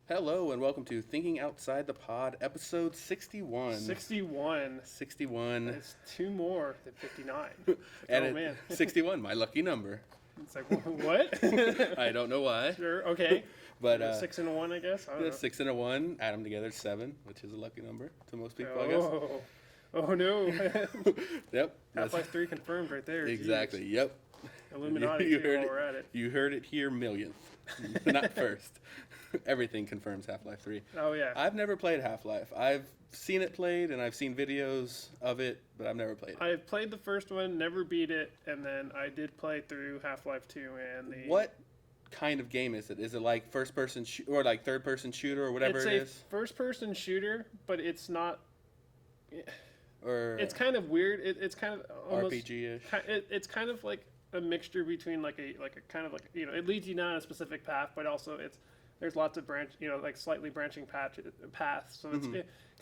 Hello and welcome to Thinking Outside the Pod, episode 61. 61. 61. It's two more than 59. And man. 61, my lucky number. It's like, what? I don't know why. Sure, okay. But 6 and a 1, I guess. I don't know. 6 and a 1, add them together, 7, which is a lucky number to most people, I guess. Oh no. Yep. Half-Life 3 confirmed right there. Exactly, Jeez. yep. Illuminati, You too, heard while we're at it. You heard it here millionth, not first. Everything confirms Half-Life 3. Oh, yeah. I've never played Half-Life. I've seen it played, and I've seen videos of it, but I've never played it. I've played the first one, never beat it, and then I did play through Half-Life 2 and the... What kind of game is it? Is it like first-person or like third-person shooter or whatever it is? It's a first-person shooter, but it's not... Or it's kind of weird. It's kind of almost... RPG-ish? It's kind of like a mixture between like a kind of like, it leads you down a specific path, but also there's lots of like slightly branching paths. So it's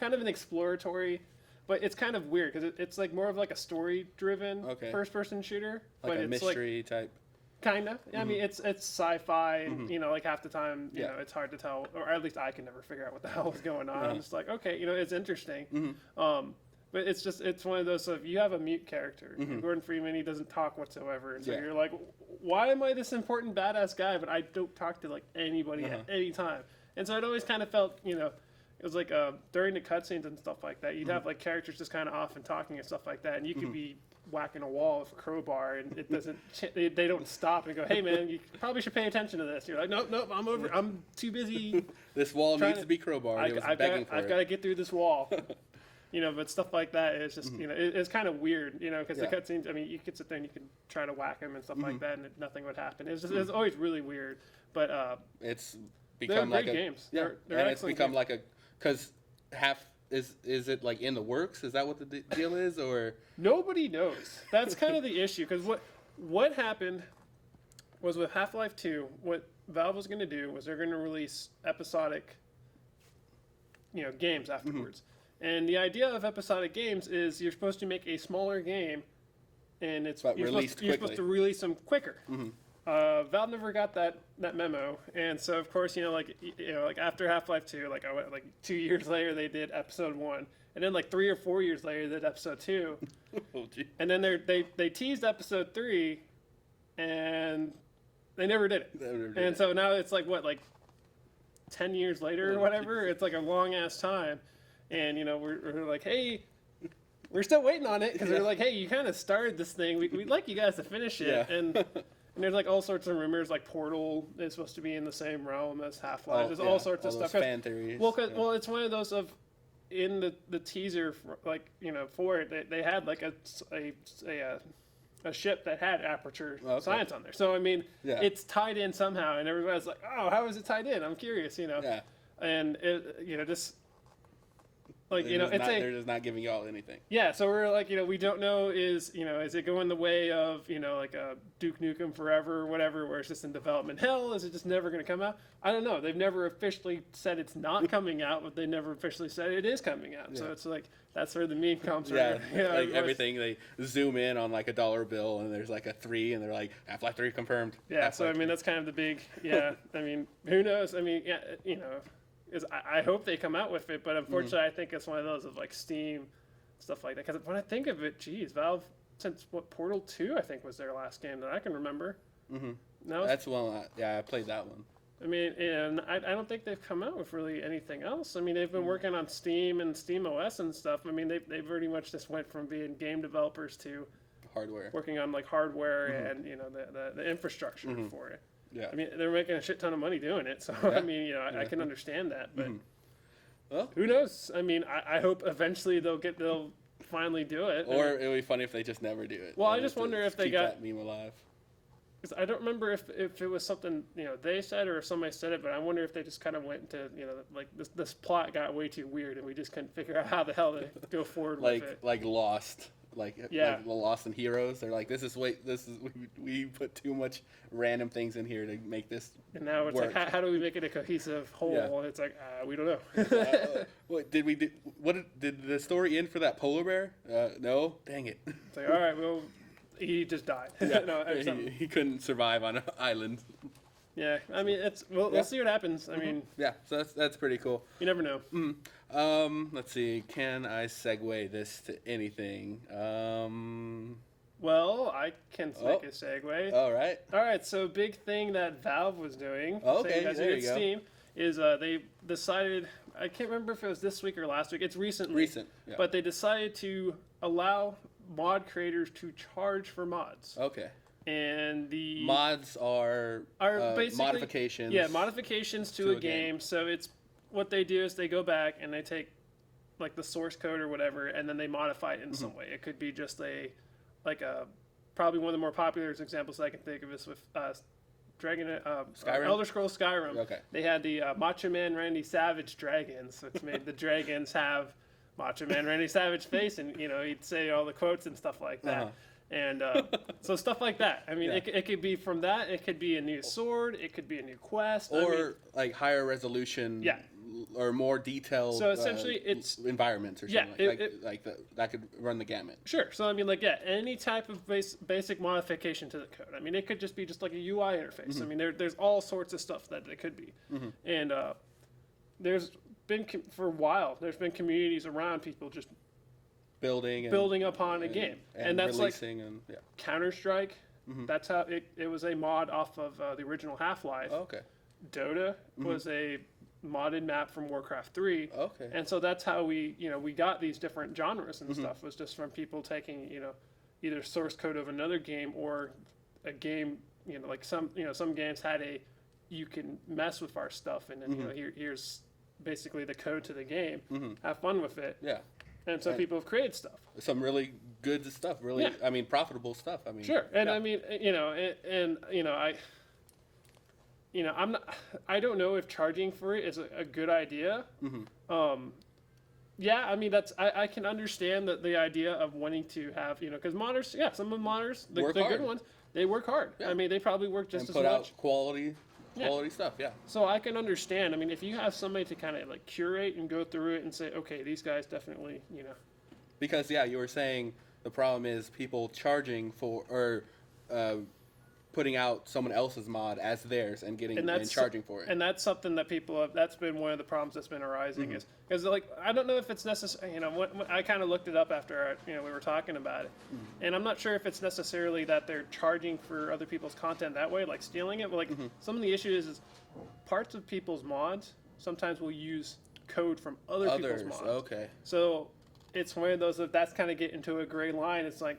kind of an exploratory, but it's kind of weird because it's like more of like a story driven first person shooter, like but a it's mystery type. Kind of. I mean, it's sci-fi, and like half the time, you know, it's hard to tell, or at least I can never figure out what the hell is going on. I'm just like, okay, it's interesting. But it's one of those, so if you have a mute character, Gordon Freeman, he doesn't talk whatsoever, and so you're like, why am I this important badass guy, but I don't talk to like anybody at any time? And so it always kind of felt, it was like during the cutscenes and stuff like that, you'd have like characters just kind of off and talking and stuff like that, and you could be whacking a wall with a crowbar, and it doesn't, they don't stop and go, hey man, you probably should pay attention to this. You're like, nope, I'm too busy. This wall needs to be crowbarred. I've got to get through this wall. But stuff like that is just, it's kind of weird, because the cutscenes, I mean, you could sit there and you could try to whack them and stuff like that, and nothing would happen. It's always really weird, but it's become they're like great games. Yeah, they're and it's become games. like because is it like in the works? Is that what the deal is, or nobody knows? That's kind of the issue, because what happened was with Half-Life 2, what Valve was going to do was they're going to release episodic, games afterwards. And the idea of episodic games is you're supposed to make a smaller game, and you're supposed to release them quicker. Valve never got that memo, and so of course like after Half-Life 2, like 2 years later they did episode 1, and then like 3 or 4 years later they did episode 2, and then they teased episode 3, and they never did it. And so now it's like 10 years later or whatever. It's like a long ass time. And, we're like, hey, we're still waiting on it because we're like, hey, you kind of started this thing. We'd like you guys to finish it. Yeah. And there's like all sorts of rumors, like Portal is supposed to be in the same realm as Half-Life. There's all sorts of stuff. Fan theories. Well, it's one of those of in the teaser, for it, they had like a ship that had aperture science on there. So I mean, it's tied in somehow, and everybody's like, oh, how is it tied in? I'm curious, Yeah. And it, just. They're just not giving y'all anything. Yeah, so we're like, we don't know is it going the way of, like a Duke Nukem Forever or whatever, where it's just in development hell? Is it just never going to come out? I don't know. They've never officially said it's not coming out, but they never officially said it is coming out. Yeah. So it's like, that's where the meme comes from. Like everything, they zoom in on like a dollar bill, and there's like a 3, and they're like, Half-Life 3 confirmed. Yeah, Half-Life so I mean, that's kind of the big, I mean, who knows? I mean, I hope they come out with it, but unfortunately, I think it's one of those of like Steam, stuff like that. Because when I think of it, Valve, since Portal 2, I think was their last game that I can remember. No, that's one. I played that one. I mean, and I don't think they've come out with really anything else. I mean, they've been working on Steam and Steam OS and stuff. I mean, they pretty much just went from being game developers to hardware, working on like hardware and the infrastructure for it. Yeah. I mean, they're making a shit ton of money doing it, so I mean, I can understand that, but well, who knows? I mean, I hope eventually they'll finally do it. Or it would be funny if they just never do it. Well, I just wonder if they got that meme alive. Because I don't remember if it was something they said or if somebody said it, but I wonder if they just kind of went into like this plot got way too weird and we just couldn't figure out how the hell to go forward with it. Like Lost. Like the Lost and Heroes, they're like, we put too much random things in here to make this. And now it's work. like, how do we make it a cohesive whole? Yeah. And it's like, we don't know. What did the story end for that polar bear? No, dang it. It's like, all right, well, he just died. Yeah. No, he couldn't survive on an island. Yeah, I mean, we'll see what happens. I mean, yeah, so that's pretty cool. You never know. Let's see. Can I segue this to anything? Well, I can make a segue. All right. So big thing that Valve was doing. Okay, there you go. Steam is they decided. I can't remember if it was this week or last week. It's recent. Yeah. But they decided to allow mod creators to charge for mods. Okay. And the mods are basically modifications. Yeah, modifications to a game. So it's what they do is they go back and they take like the source code or whatever, and then they modify it in some way. It could be just probably one of the more popular examples I can think of is with Skyrim? Elder Scrolls Skyrim. Okay. They had the Macho Man Randy Savage dragons, which made the dragons have Macho Man Randy Savage face, and he'd say all the quotes and stuff like that. And so stuff like that. I mean, it could be from that. It could be a new sword. It could be a new quest. Or like higher resolution. Yeah. Or more detailed. So essentially, it's environments or something that could run the gamut. Sure. So I mean, any type of basic modification to the code. I mean, it could just be just like a UI interface. I mean, there's all sorts of stuff that it could be. And there's been for a while. There's been communities around people just building upon a game, and that's like Counter-Strike. That's how it was a mod off of the original Half-Life. Oh, okay. Dota was a modded map from Warcraft 3. Okay. And so that's how we got these different genres and stuff, was just from people taking, either source code of another game or a game, like some games had you can mess with our stuff, and then here's basically the code to the game. Have fun with it. Yeah. And so people have created stuff. Some really good stuff, really, I mean, profitable stuff. I mean, sure. And I mean, I don't know if charging for it is a good idea. Yeah, I mean, I can understand the idea of wanting to have, because modders, some of the modders, the good ones, they work hard. Yeah. I mean, they probably work just as much. Put out quality stuff, yeah. So I can understand. I mean, if you have somebody to kind of like curate and go through it and say, okay, these guys definitely, Because, you were saying the problem is people charging for, or putting out someone else's mod as theirs and charging for it. And that's something that that's been one of the problems that's been arising is, because I don't know if it's necessary, I kind of looked it up after, we were talking about it. And I'm not sure if it's necessarily that they're charging for other people's content that way, like stealing it, but some of the issues is parts of people's mods sometimes will use code from other people's mods. Okay. So it's one of those, if that's kind of get into a gray line, it's like,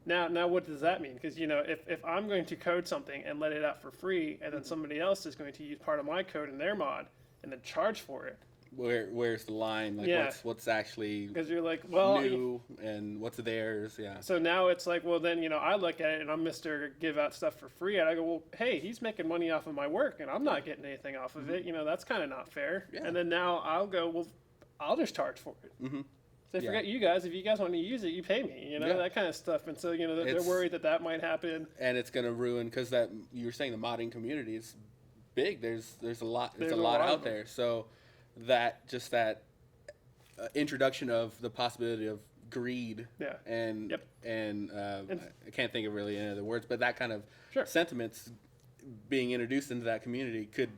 Now what does that mean? Because, if I'm going to code something and let it out for free, and then somebody else is going to use part of my code in their mod and then charge for it. Where's the line? Like, what's actually because you're like, well, new and what's theirs? Yeah. So now it's like, well, then, I look at it and I'm Mr. Give out stuff for free. And I go, well, hey, he's making money off of my work and I'm not getting anything off of it. That's kind of not fair. Yeah. And then now I'll go, well, I'll just charge for it. So I forget you guys. If you guys want to use it, you pay me. That kind of stuff. And so they're worried that might happen. And it's going to ruin, because that you were saying the modding community is big. There's a lot. There's a lot out there. So that introduction of the possibility of greed. Yeah. And I can't think of really any other words, but that kind of sentiments being introduced into that community could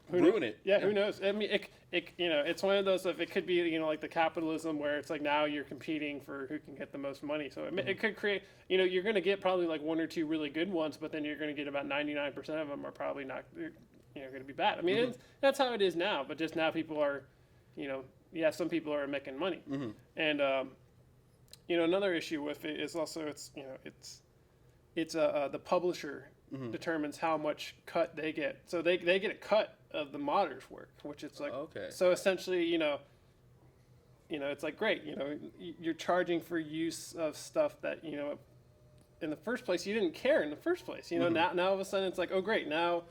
ruin it. Yeah, who knows? I mean, it's one of those of it could be like the capitalism where it's like now you're competing for who can get the most money. So it could create you're going to get probably like one or two really good ones, but then you're going to get about 99% of them are probably not going to be bad. I mean, that's how it is now. But just now people are, some people are making money, and another issue with it is also it's the publisher determines how much cut they get. So they get a cut of the modders' work, which is like so essentially it's like great, you're charging for use of stuff that in the first place you didn't care in the first place. Now all of a sudden it's like, oh great, now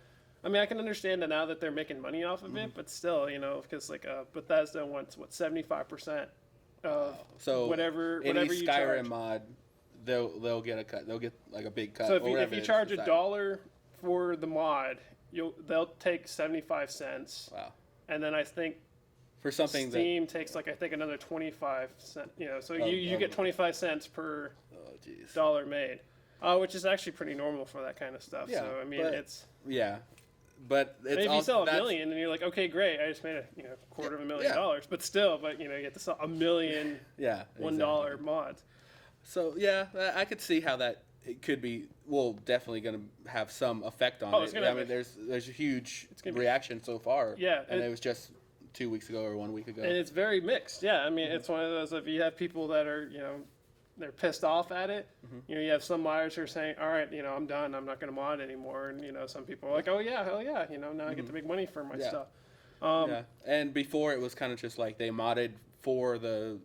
I mean I can understand that now that they're making money off of it, but still because like Bethesda wants 75% of whatever you Skyrim charge. mod. They'll get a cut. They'll get like a big cut. So if you charge $1 for the mod, they'll take 75 cents. Wow. And then I think for something Steam takes like I think another 25 cents. So you get 25 cents per dollar made. Which is actually pretty normal for that kind of stuff. Yeah, so I mean, it's but it's if you sell $1 million and you're like, okay, great, I just made $250,000, but still, you get to sell 1 million $1 mods. So I could see how that it could be. Definitely going to have some effect on it. I mean, there's a huge reaction so far. Yeah, and it was just 2 weeks ago or 1 week ago. And it's very mixed. Yeah, I mean, it's one of those. If you have people that are they're pissed off at it. You have some modders who are saying, all right, I'm done. I'm not going to mod anymore. And, some people are like, oh, yeah, hell yeah. Now I get to make money for my stuff. And before it was kind of just like they modded for the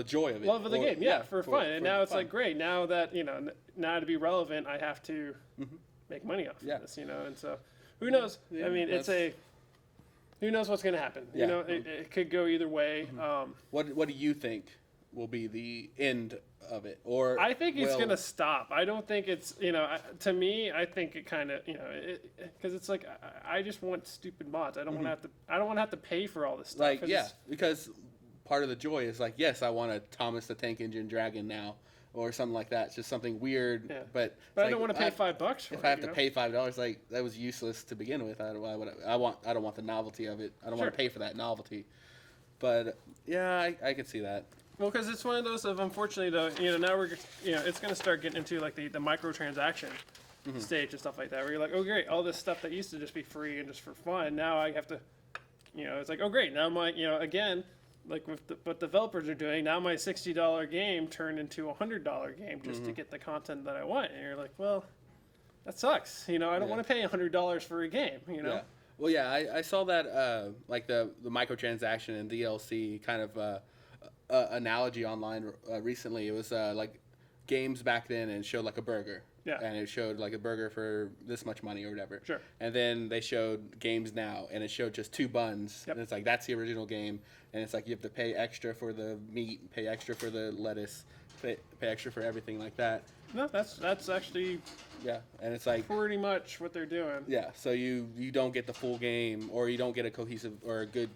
joy of it. Love of the game, for fun. And now it's like, great. Now that, now to be relevant, I have to make money off of this, And so who knows? I mean, who knows what's going to happen? It could go either way. What do you think will be the end of it? Or I think it's going to stop. I don't think it's, to me, I think it kind of, because it's like, I just want stupid mods. I don't want to have to pay for all this stuff. Like, because part of the joy is like, yes, I want a Thomas the Tank Engine Dragon now, or something like that. It's just something weird. Yeah. But I don't want to pay $5 for it. If I have to pay $5, like that was useless to begin with. I don't want the novelty of it. I don't want to pay for that novelty. But I could see that. Well, because it's one of those of, unfortunately, though, now we're, it's going to start getting into like the microtransaction stage and stuff like that, where you're like, oh great, all this stuff that used to just be free and just for fun, now I have to, it's like, oh great, now my, again, like with what developers are doing, now my $60 game turned into a $100 game just to get the content that I want, and you're like, well, that sucks, I don't want to pay $100 for a game, Yeah. Well, I saw that like the microtransaction and DLC kind of analogy online recently. It was like games back then, and it showed like a burger. Yeah. And it showed like a burger for this much money or whatever. Sure. And then they showed games now, and it showed just 2 buns. Yep. And it's like, that's the original game. And it's like you have to pay extra for the meat, pay extra for the lettuce, pay extra for everything like that. No, that's actually and it's like pretty much what they're doing. Yeah, so you don't get the full game, or you don't get a cohesive or a good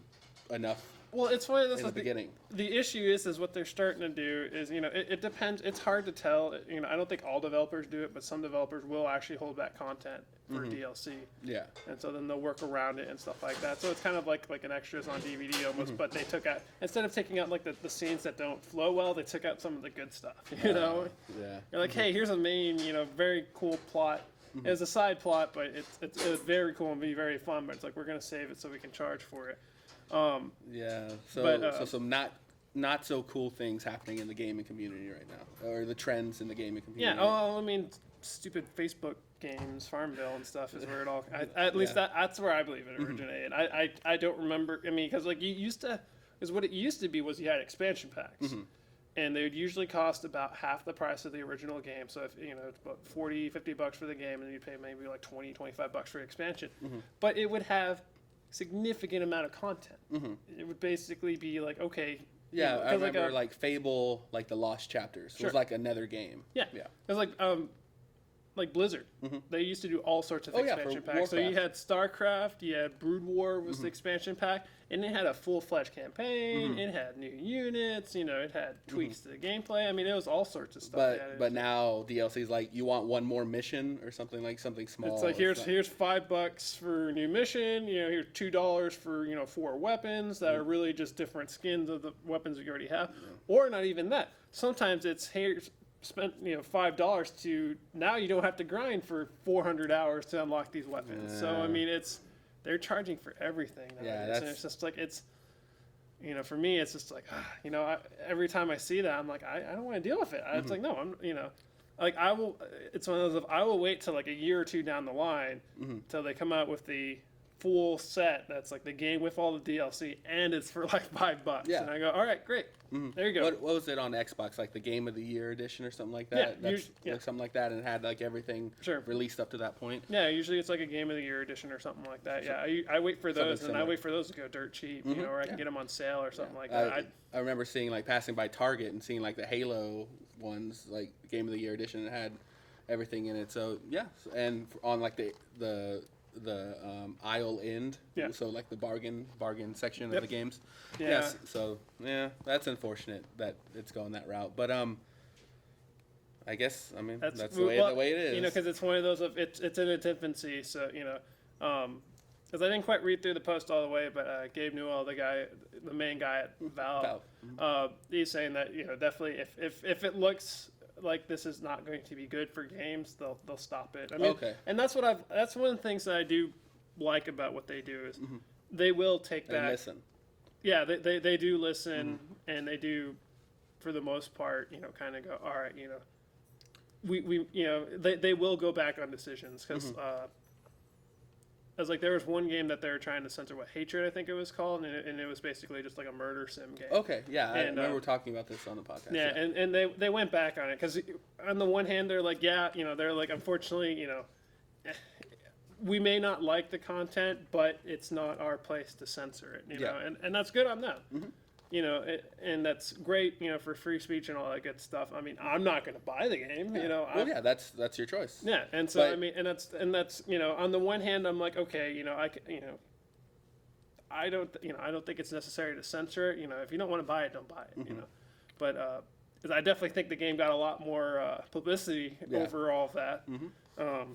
enough. Well, it's one of those. In the beginning, the issue is what they're starting to do is it depends. It's hard to tell. I don't think all developers do it, but some developers will actually hold back content for DLC. Yeah. And so then they'll work around it and stuff like that. So it's kind of like an extras on DVD almost, but they took out, instead of taking out like the scenes that don't flow well, they took out some of the good stuff. Yeah. You're like, hey, here's a main, very cool plot. It's a side plot, but it's very cool and be very fun. But it's like, we're gonna save it so we can charge for it. So some not so cool things happening in the gaming community right now, or the trends in the gaming community. Yeah, I mean, stupid Facebook games, Farmville and stuff is where it all. At least that's where I believe it originated. I don't remember. I mean, because like you used to, is what it used to be was you had expansion packs. And they would usually cost about half the price of the original game. So if it's about $40-$50 for the game, and you'd pay maybe like $20-$25 for expansion. But it would have significant amount of content. It would basically be like, okay. Yeah, I remember like Fable, like the Lost Chapters. It was like another game. Yeah. It was like Blizzard. They used to do all sorts of expansion packs. Warcraft. So you had StarCraft, you had Brood War was the expansion pack, and it had a full-fledged campaign. It had new units. It had tweaks to the gameplay. I mean, it was all sorts of stuff. But now DLC is like, you want one more mission or something small. It's like here's $5 for a new mission. Here's $2 for 4 weapons that are really just different skins of the weapons that you already have, or not even that. Sometimes it's here's spent $5 to now you don't have to grind for 400 hours to unlock these weapons. So I mean, they're charging for everything nowadays, and it's just like for me it's just like every time I see that I'm like I don't want to deal with it. It's like no, I'm like I will. It's one of those I will wait till like a year or two down the line till they come out with the full set that's like the game with all the DLC, and it's for like $5. Yeah. And I go, all right, great. There you go. What was it on Xbox? Like the Game of the Year edition or something like that? Like something like that, and it had like everything released up to that point. Yeah, usually it's like a Game of the Year edition or something like that. Yeah, I wait for those, and I wait for those to go dirt cheap, or I can get them on sale or something like that. I remember seeing like passing by Target and seeing like the Halo ones, like Game of the Year edition, and it had everything in it. So and on like the aisle end, so like the bargain section of the games. So that's unfortunate that it's going that route, but I guess, I mean, that's the way it is. You know, because it's one of those, it's in its infancy, so, you know, because I didn't quite read through the post all the way, but Gabe Newell, the main guy at Valve. He's saying that, you know, definitely if it looks like this is not going to be good for games, they'll stop it. I mean, and that's one of the things that I do like about what they do is they will take that. They listen. Yeah, they do listen, and they do, for the most part, you know, kind of go, all right, you know, we you know, they will go back on decisions, because I was like, there was one game that they were trying to censor, Hatred, I think it was called, and it was basically just like a murder sim game. Okay, yeah, I remember talking about this on the podcast. Yeah, and they went back on it, because on the one hand, they're like, yeah, you know, they're like, unfortunately, you know, we may not like the content, but it's not our place to censor it, you know, and that's good on them. You know, and that's great, you know, for free speech and all that good stuff. I mean, I'm not going to buy the game, you know. Well, that's your choice. Yeah, and so I mean, and that's you know, on the one hand, I'm like, okay, you know, I don't think it's necessary to censor it. You know, if you don't want to buy it, don't buy it. You know, but I definitely think the game got a lot more publicity over all of that.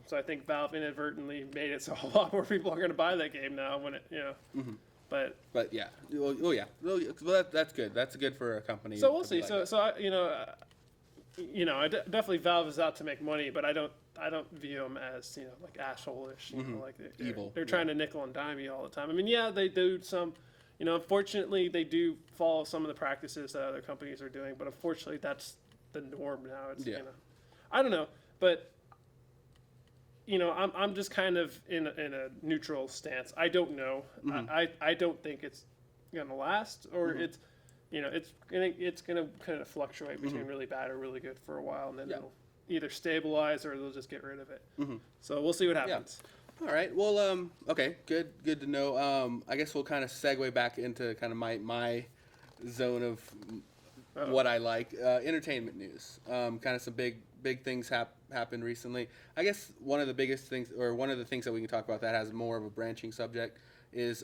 So I think Valve inadvertently made it so a lot more people are going to buy that game now when it, you know. But yeah, well, that's good. That's good for a company. So we'll see. Like so I definitely Valve is out to make money, but I don't view them as, you know, like asshole-ish, you know, like evil. They're trying to nickel and dime you all the time. I mean, yeah, they do some, you know, unfortunately they do follow some of the practices that other companies are doing, but unfortunately that's the norm now. It's you know, I don't know, but. You know, I'm just kind of in a neutral stance. I don't know. I don't think it's gonna last, or it's, you know, it's gonna kind of fluctuate between really bad or really good for a while, and then it'll either stabilize or they'll just get rid of it. So we'll see what happens. All right. Well, okay, good to know. I guess we'll kind of segue back into kind of my zone of what I like. Entertainment news. Kind of some big things happened recently. I guess one of the biggest things, or one of the things that we can talk about that has more of a branching subject, is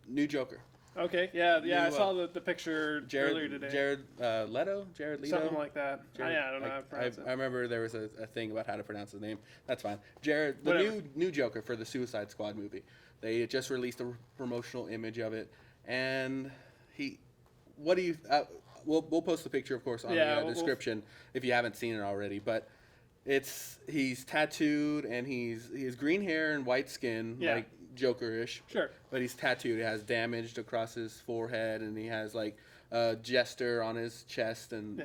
new Joker. Okay, I saw the picture earlier today. Jared Leto? Something like that. I don't know how to pronounce it. I remember there was a thing about how to pronounce his name. That's fine. The new Joker for the Suicide Squad movie. They just released a promotional image of it, and we'll post the picture, of course, on the description if you haven't seen it already. But he's tattooed, and he has green hair and white skin, like Joker-ish. Sure. But he's tattooed. He has damaged across his forehead, and he has like a jester on his chest and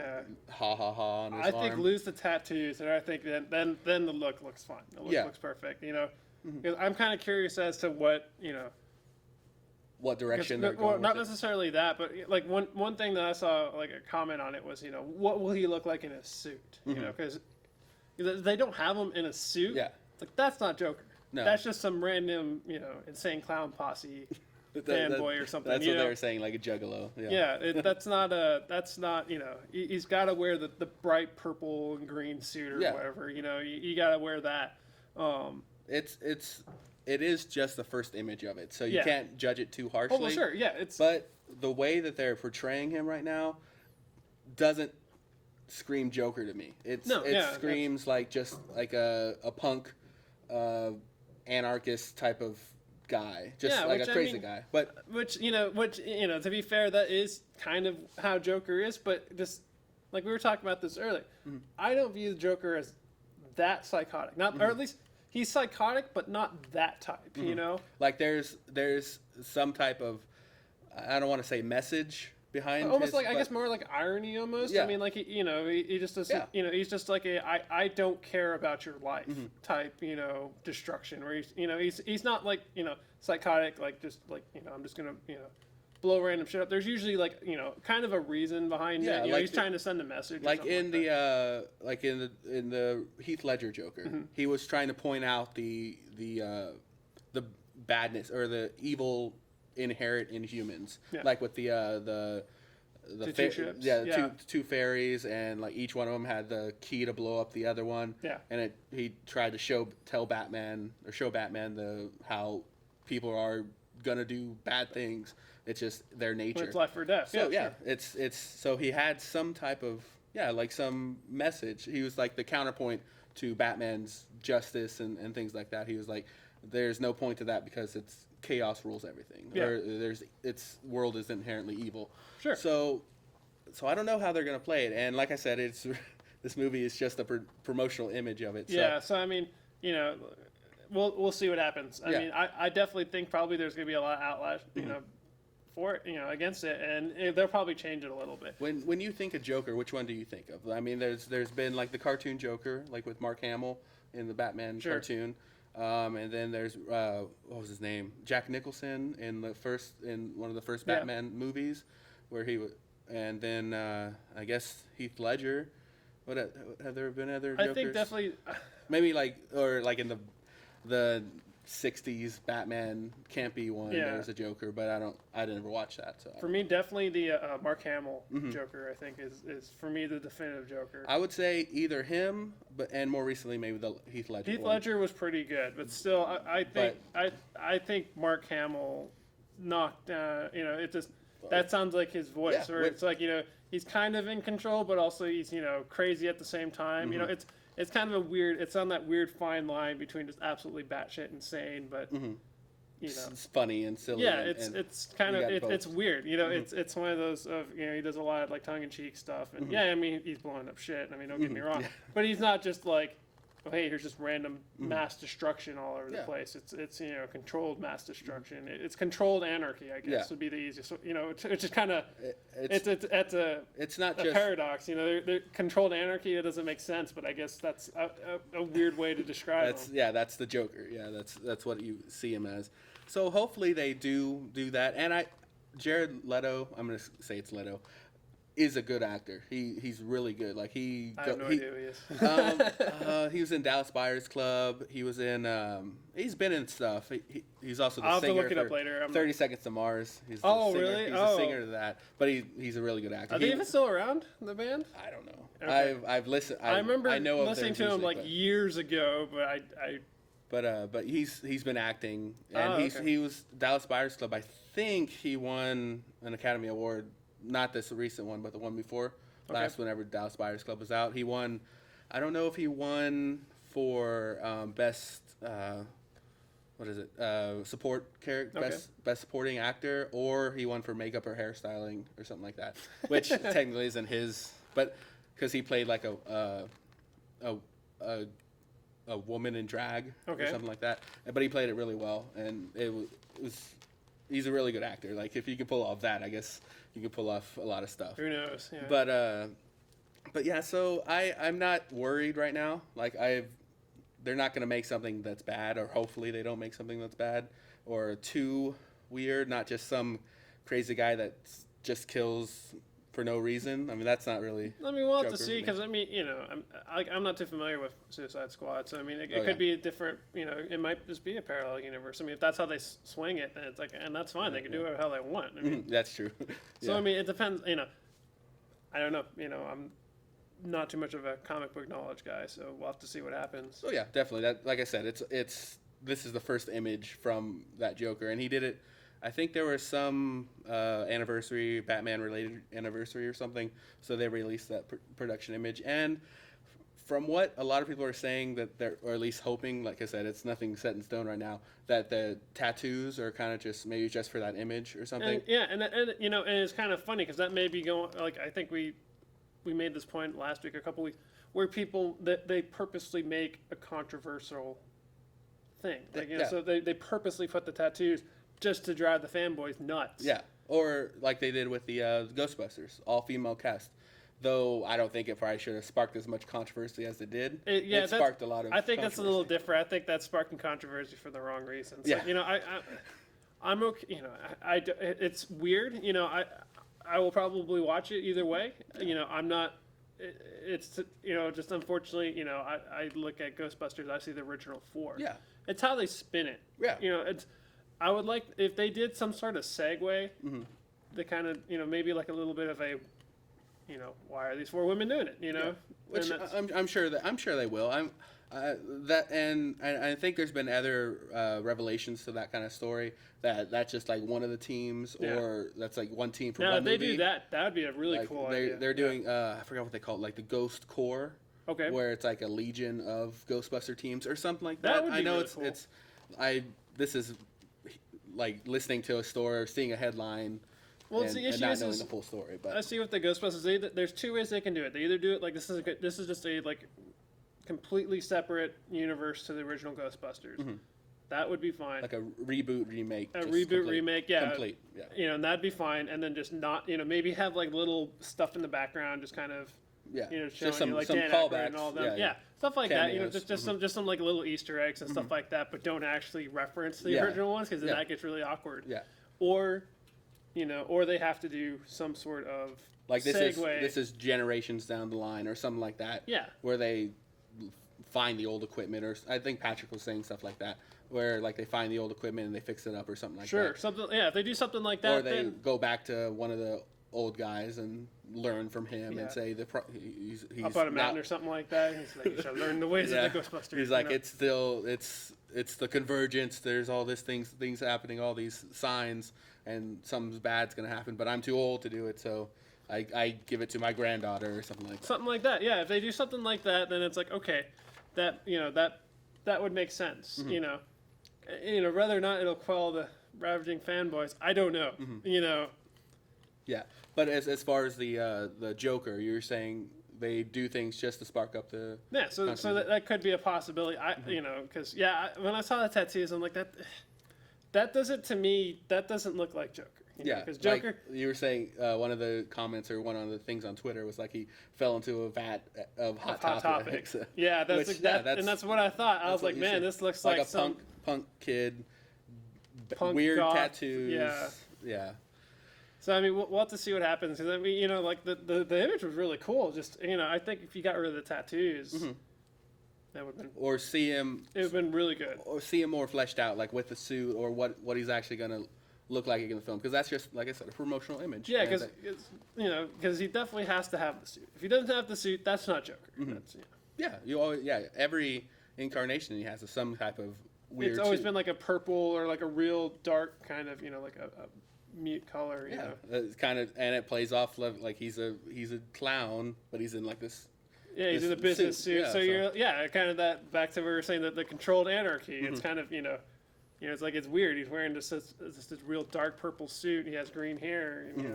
ha ha ha on his arm. I think lose the tattoos, and I think then the look looks fine. The look looks perfect. You know, because I'm kind of curious as to what, you know. What direction they're going? Well, not necessarily that, but like one thing that I saw, like a comment on it, was, you know, what will he look like in a suit? You know, because they don't have him in a suit. Yeah, like that's not Joker. No, that's just some random, you know, insane clown posse fanboy or something. That's what they were saying, like a juggalo. That's not. You know, he's got to wear the bright purple and green suit or whatever. You know, you got to wear that. It is just the first image of it, so you can't judge it too harshly. Oh, well, sure, But the way that they're portraying him right now doesn't scream Joker to me. It screams like just like a punk, anarchist type of guy, just like a crazy guy. But which to be fair, that is kind of how Joker is. But just like we were talking about this earlier, I don't view the Joker as that psychotic. Not, or at least. He's psychotic, but not that type, you know? Like, there's some type of, I don't want to say message behind almost I guess more like irony almost. Yeah. I mean, like, he just doesn't, you know, he's just like I don't care about your life type, you know, destruction, where he's not like, you know, psychotic, like just like, you know, I'm just going to, you know, blow random shit up. There's usually like, you know, kind of a reason behind it. You know, he's trying to send a message. Like in the Heath Ledger Joker, he was trying to point out the badness or the evil inherent in humans. Yeah. Like with the two ships. Two fairies, and like each one of them had the key to blow up the other one. Yeah. And he tried to show Batman how people are gonna do bad things. It's just their nature. When it's life or death. So sure. So he had some type of like some message. He was like the counterpoint to Batman's justice and things like that. He was like, there's no point to that because it's chaos rules everything. Yeah. Or its world is inherently evil. Sure. So I don't know how they're gonna play it. And like I said, this movie is just a promotional image of it. So. Yeah. So I mean, we'll see what happens. I mean, I definitely think probably there's gonna be a lot of outlash, for it, against it, and they'll probably change it a little bit. When you think of Joker, which one do you think of? I mean, there's been like the cartoon Joker, like with Mark Hamill in the Batman cartoon, and then there's what was his name, Jack Nicholson in one of the first Batman movies, where he was, and then I guess Heath Ledger. What have there been other Jokers? I think definitely maybe like in the 60s Batman campy one. Yeah. There's a Joker, but I didn't ever watch that. So for me, definitely the Mark Hamill Joker. I think is for me the definitive Joker. I would say either him, and more recently maybe the Heath Ledger. Heath Ledger was pretty good, but still, I think Mark Hamill knocked. It just that sounds like his voice, where it's like he's kind of in control, but also he's crazy at the same time. It's kind of it's on that weird fine line between just absolutely batshit insane, but it's funny and silly. Yeah, it's kind of it's weird. It's one of those he does a lot of like tongue in cheek stuff, and I mean he's blowing up shit. I mean, don't get me wrong, but he's not just like, oh hey, here's just random mass destruction all over the place. It's controlled mass destruction. It's controlled anarchy, I guess would be the easiest. It's just kind of it's not just a paradox. They're controlled anarchy. It doesn't make sense, but I guess that's a weird way to describe him. That's the Joker. Yeah, that's what you see him as. So hopefully they do that. And Jared Leto, I'm gonna say it's Leto, is a good actor. He's really good. Like I have no idea who he is. He was in Dallas Buyers Club. He was in. He's been in stuff. He's also the I'll singer. I'll have to look it up later. 30 Seconds to Mars. He's the singer. Really? He's a singer to that. But he's a really good actor. Are they even still around, the band? I don't know. Okay. I've listened. I remember listening to him years ago, but I But he's been acting, and he was Dallas Buyers Club. I think he won an Academy Award, not this recent one, but the one before last. Whenever Dallas Buyers Club was out, he won. I don't know if he won for best. What is it? Support character, best supporting actor, or he won for makeup or hairstyling or something like that, which technically isn't his, but because he played like a woman in drag or something like that, but he played it really well, and it was he's a really good actor. Like if you can pull off that, I guess you can pull off a lot of stuff. Who knows? Yeah. But yeah, so I'm not worried right now. Like they're not going to make something that's bad, or hopefully they don't make something that's bad or too weird, not just some crazy guy that just kills for no reason. I mean, that's not really. I mean, we'll have to see, because I mean, I'm not too familiar with Suicide Squad, so I mean, it could be a different. It might just be a parallel universe. I mean, if that's how they swing it, then it's like, and that's fine. They can do it how they want. I mean, that's true. So I mean, it depends. I don't know. I'm not too much of a comic book knowledge guy, so we'll have to see what happens. Oh yeah, definitely. That, like I said, this is the first image from that Joker, and he did it. I think there was some Batman-related anniversary or something, so they released that production image. And from what a lot of people are saying, that they're, or at least hoping, like I said, it's nothing set in stone right now, that the tattoos are kind of just maybe just for that image or something. And it's kind of funny because that may be going, like, I think we made this point last week, a couple weeks, where people that they purposely make a controversial thing. Like, so they purposely put the tattoos just to drive the fanboys nuts. Yeah, or like they did with the Ghostbusters, all-female cast. Though I don't think it probably should have sparked as much controversy as it did. It sparked a lot of. I think that's a little different. I think that's sparking controversy for the wrong reasons. Yeah. I'm okay. It's weird. I will probably watch it either way. I'm not. It's just unfortunately, I look at Ghostbusters. I see the original 4. Yeah. It's how they spin it. Yeah. I would like if they did some sort of segue, the kind of maybe like a little bit of a, why are these 4 women doing it? Yeah. Which I'm sure they will. I think there's been other revelations to that kind of story that's just like one of the teams, or that's like one team from one movie. Now, if they do that, that would be a really cool idea. They're doing I forgot what they call it, like the Ghost Corps. Okay. Where it's like a legion of Ghostbuster teams or something like that. Would be really cool. This is like listening to a story or seeing a headline. Well, the issue not knowing the full story. But I see with the Ghostbusters, there's two ways they can do it. They either do it like this is just a like completely separate universe to the original Ghostbusters. Mm-hmm. That would be fine. Like a reboot remake. Remake, yeah. Complete, yeah. You know, and that'd be fine. And then just not, you know, maybe have like little stuff in the background, just kind of, you know, showing some, you like some Dan callbacks and all them. Yeah, stuff like Cameos. that. You know, just some like little Easter eggs and stuff like that, but don't actually reference the original ones, because then that gets really awkward. Yeah. Or, you know, or they have to do some sort of like segue. This is generations down the line or something like that. Yeah. Where they find the old equipment, or I think Patrick was saying stuff like that, where like they find the old equipment and they fix it up or something like that. Sure, something. Yeah, if they do something like that, or they go back to one of the old guys and learn from him and say he's up on a mountain or something like that. He's like, you should learn the ways of the Ghostbusters. He's like, it's the convergence. There's all these things happening, all these signs, and something bad's gonna happen. But I'm too old to do it, so I give it to my granddaughter or something like that. Something like that. Yeah, if they do something like that, then it's like, okay, that that would make sense. Mm-hmm. You know, whether or not it'll quell the ravaging fanboys, I don't know. Mm-hmm. You know. Yeah, but as far as the Joker, you're saying they do things just to spark up the so that could be a possibility. You know, because when I saw the tattoos, I'm like that doesn't to me, that doesn't look like Joker. Because Joker, like you were saying, one of the comments or one of the things on Twitter was like he fell into a vat of hot topics. Yeah, that's what I thought. I was like, man, this looks like a punk kid, weird goth, tattoos. Yeah. So I mean, we'll have to see what happens. Because I mean, you know, like the image was really cool. Just, you know, I think if you got rid of the tattoos, that would have been. Or see him. It would have been really good. Or see him more fleshed out, like with the suit, or what he's actually gonna look like in the film. Because that's just, like I said, a promotional image. Yeah, because he definitely has to have the suit. If he doesn't have the suit, that's not Joker. Mm-hmm. That's, every incarnation he has some type of weird. It's always been like a purple or like a real dark kind of, you know, like a mute color. You know? It's kind of, and it plays off like he's a clown, but he's in like this. Yeah, he's in a business suit. So you're kind of that back to what we were saying, that the controlled anarchy. Mm-hmm. It's kind of it's like, it's weird. He's wearing this real dark purple suit. He has green hair. And, you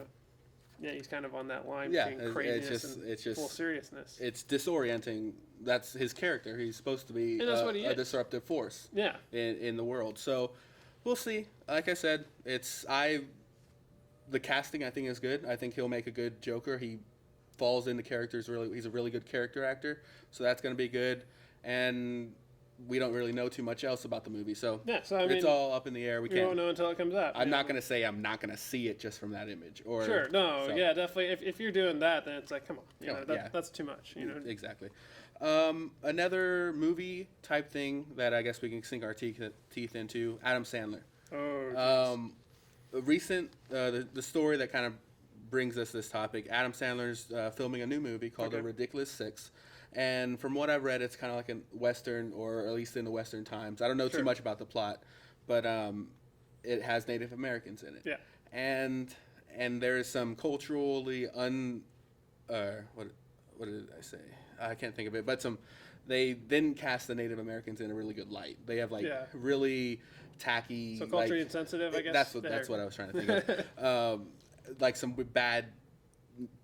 know, he's kind of on that line between craziness and full seriousness. It's disorienting. That's his character. He's supposed to be a disruptive force. Yeah. In the world. So we'll see. Like I said, the casting I think is good. I think he'll make a good Joker. He falls into characters really. He's a really good character actor. So that's going to be good. And we don't really know too much else about the movie, so it's all up in the air. We won't know until it comes out. I'm not going to say I'm not going to see it just from that image. Definitely. If you're doing that, then it's like, come on, that's too much. You know, exactly. Another movie type thing that I guess we can sink our teeth into. Adam Sandler. Oh. Recent the story that kind of brings us this topic. Adam Sandler's filming a new movie called The Ridiculous Six. And from what I've read, it's kind of like a Western, or at least in the Western times. I don't know too much about the plot, but it has Native Americans in it. Yeah. And there is some culturally what did I say? I can't think of it. But they didn't cast the Native Americans in a really good light. They have really tacky. So culturally insensitive, I guess. That's what I was trying to think of. Like some bad,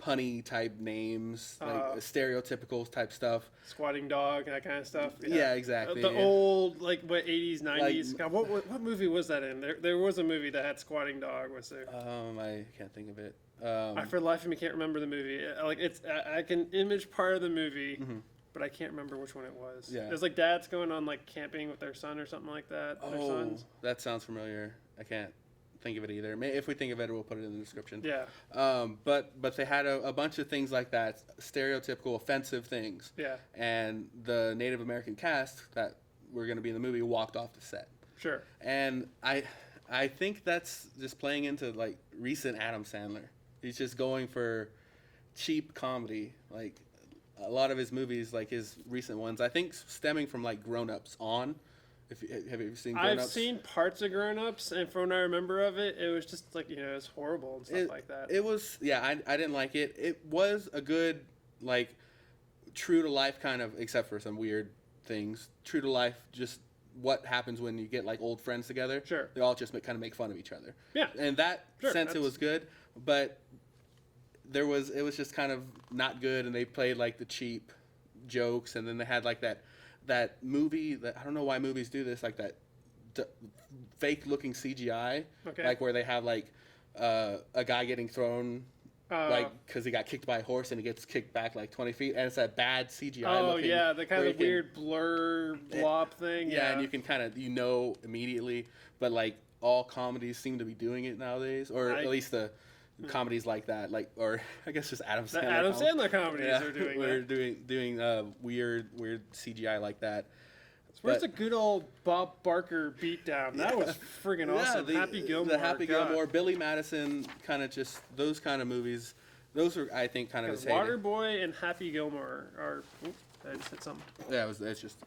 punny type names, like stereotypical type stuff. Squatting dog, that kind of stuff. Yeah, exactly. The old, like, what, 80s, 90s. God, what movie was that in? There was a movie that had squatting dog. Was there? I can't think of it. I for the life of me can't remember the movie. Like, I can image part of the movie, but I can't remember which one it was. Yeah. It was like dads going on like camping with their son or something like that. Their sons. That sounds familiar. I can't think of it either. If we think of it, we'll put it in the description. Yeah. But they had a bunch of things like that, stereotypical, offensive things. Yeah. And the Native American cast that were going to be in the movie walked off the set. Sure. And I think that's just playing into like recent Adam Sandler. He's just going for cheap comedy, like a lot of his movies, like his recent ones, I think stemming from like Grown Ups on. Have you seen Grown Ups? I've seen parts of Grown Ups, and from what I remember of it, it was just like, it was horrible and stuff like that. It was, yeah, I didn't like it. It was a good, like, true to life kind of, except for some weird things. True to life, just what happens when you get like old friends together. Sure. They all just kind of make fun of each other. Yeah. In that sense, it was good, but it was just kind of not good, and they played like the cheap jokes, and then they had like that movie that, I don't know why movies do this, like that fake looking CGI, like where they have like a guy getting thrown like because he got kicked by a horse and he gets kicked back like 20 feet, and it's that bad CGI. Oh yeah, the kind of weird blur blob thing. Yeah, and you can kind of immediately, but like all comedies seem to be doing it nowadays, or at least the comedies like that, like, or I guess just Adam Sandler. Sandler comedies are doing we're doing weird CGI like that. Where's the good old Bob Barker beatdown? That was friggin' awesome. Happy Gilmore. The Happy Gilmore, Billy Madison, kind of just those kind of movies. Those are, I think, kind of his heyday. Waterboy and Happy Gilmore are. Oops, I just hit something. Yeah, it's just.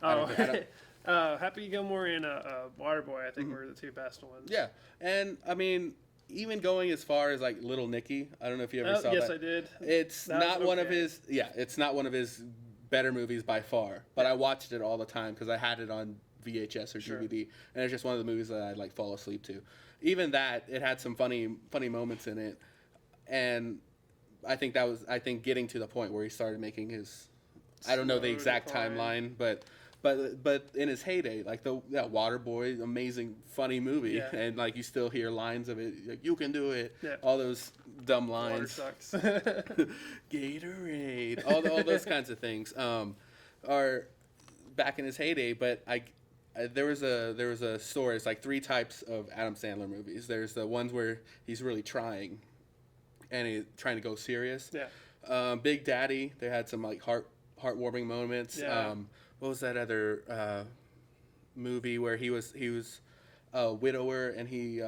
Happy Gilmore and Waterboy, I think, were the two best ones. Yeah, and I mean, even going as far as like Little Nicky. I don't know if you ever saw that. Yes, I did. It's not one of his. Yeah, it's not one of his better movies by far, but I watched it all the time because I had it on VHS or DVD, and it's just one of the movies that I like fall asleep to. Even that, it had some funny moments in it, and I think getting to the point where he started making his, I don't know the exact timeline, but in his heyday, like Waterboy, amazing funny movie, and like you still hear lines of it, like, you can do it, all those dumb lines. Water sucks. Gatorade, all those kinds of things are back in his heyday. But there was a story. It's like 3 types of Adam Sandler movies. There's the ones where he's really trying, and he's trying to go serious. Yeah. Big Daddy, they had some like heartwarming moments. Yeah. What was that other movie where he was a widower and he